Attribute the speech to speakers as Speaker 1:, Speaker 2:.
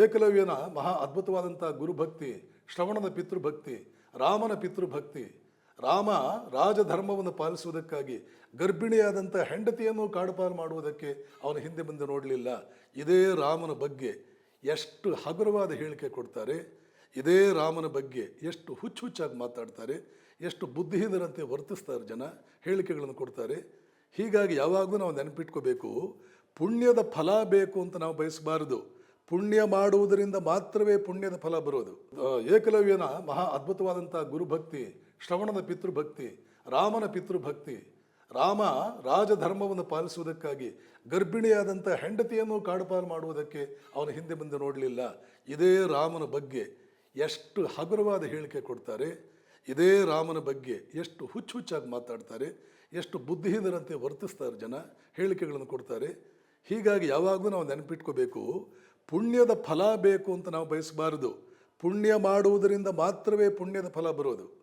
Speaker 1: ಏಕಲವ್ಯನ ಮಹಾ ಅದ್ಭುತವಾದಂಥ ಗುರುಭಕ್ತಿ, ಶ್ರವಣದ ಪಿತೃಭಕ್ತಿ, ರಾಮನ ಪಿತೃಭಕ್ತಿ. ರಾಮ ರಾಜಧರ್ಮವನ್ನು ಪಾಲಿಸುವುದಕ್ಕಾಗಿ ಗರ್ಭಿಣಿಯಾದಂಥ ಹೆಂಡತಿಯನ್ನು ಕಾಡುಪಾಲು ಮಾಡುವುದಕ್ಕೆ ಅವನ ಹಿಂದೆ ಮುಂದೆ ನೋಡಲಿಲ್ಲ. ಇದೇ ರಾಮನ ಬಗ್ಗೆ ಎಷ್ಟು ಹಗುರವಾದ ಹೇಳಿಕೆ ಕೊಡ್ತಾರೆ, ಇದೇ ರಾಮನ ಬಗ್ಗೆ ಎಷ್ಟು ಹುಚ್ಚಾಗಿ ಮಾತಾಡ್ತಾರೆ, ಎಷ್ಟು ಬುದ್ಧಿಹೀನರಂತೆ ವರ್ತಿಸ್ತಾರೆ ಜನ, ಹೇಳಿಕೆಗಳನ್ನು ಕೊಡ್ತಾರೆ. ಹೀಗಾಗಿ ಯಾವಾಗಲೂ ನಾವು ನೆನಪಿಟ್ಕೋಬೇಕು, ಪುಣ್ಯದ ಫಲ ಬೇಕು ಅಂತ ನಾವು ಬಯಸಬಾರದು. ಪುಣ್ಯ ಮಾಡುವುದರಿಂದ ಮಾತ್ರವೇ ಪುಣ್ಯದ ಫಲ ಬರೋದು. ಏಕಲವ್ಯನ ಮಹಾ ಅದ್ಭುತವಾದಂಥ ಗುರುಭಕ್ತಿ, ಶ್ರವಣದ ಪಿತೃಭಕ್ತಿ, ರಾಮನ ಪಿತೃಭಕ್ತಿ. ರಾಮ ರಾಜಧರ್ಮವನ್ನು ಪಾಲಿಸುವುದಕ್ಕಾಗಿ ಗರ್ಭಿಣಿಯಾದಂಥ ಹೆಂಡತಿಯನ್ನು ಕಾಡುಪಾಲು ಮಾಡುವುದಕ್ಕೆ ಅವನ ಹಿಂದೆ ಮುಂದೆ ನೋಡಲಿಲ್ಲ. ಇದೇ ರಾಮನ ಬಗ್ಗೆ ಎಷ್ಟು ಹಗುರವಾದ ಹೇಳಿಕೆ ಕೊಡ್ತಾರೆ, ಇದೇ ರಾಮನ ಬಗ್ಗೆ ಎಷ್ಟು ಹುಚ್ಚಾಗಿ ಮಾತಾಡ್ತಾರೆ, ಎಷ್ಟು ಬುದ್ಧಿಹೀನರಂತೆ ವರ್ತಿಸ್ತಾರೆ ಜನ, ಹೇಳಿಕೆಗಳನ್ನು ಕೊಡ್ತಾರೆ. ಹೀಗಾಗಿ ಯಾವಾಗಲೂ ನಾವು ನೆನಪಿಟ್ಕೋಬೇಕು, ಪುಣ್ಯದ ಫಲ ಬೇಕು ಅಂತ ನಾವು ಬಯಸಬಾರದು. ಪುಣ್ಯ ಮಾಡುವುದರಿಂದ ಮಾತ್ರವೇ ಪುಣ್ಯದ ಫಲ ಬರೋದು.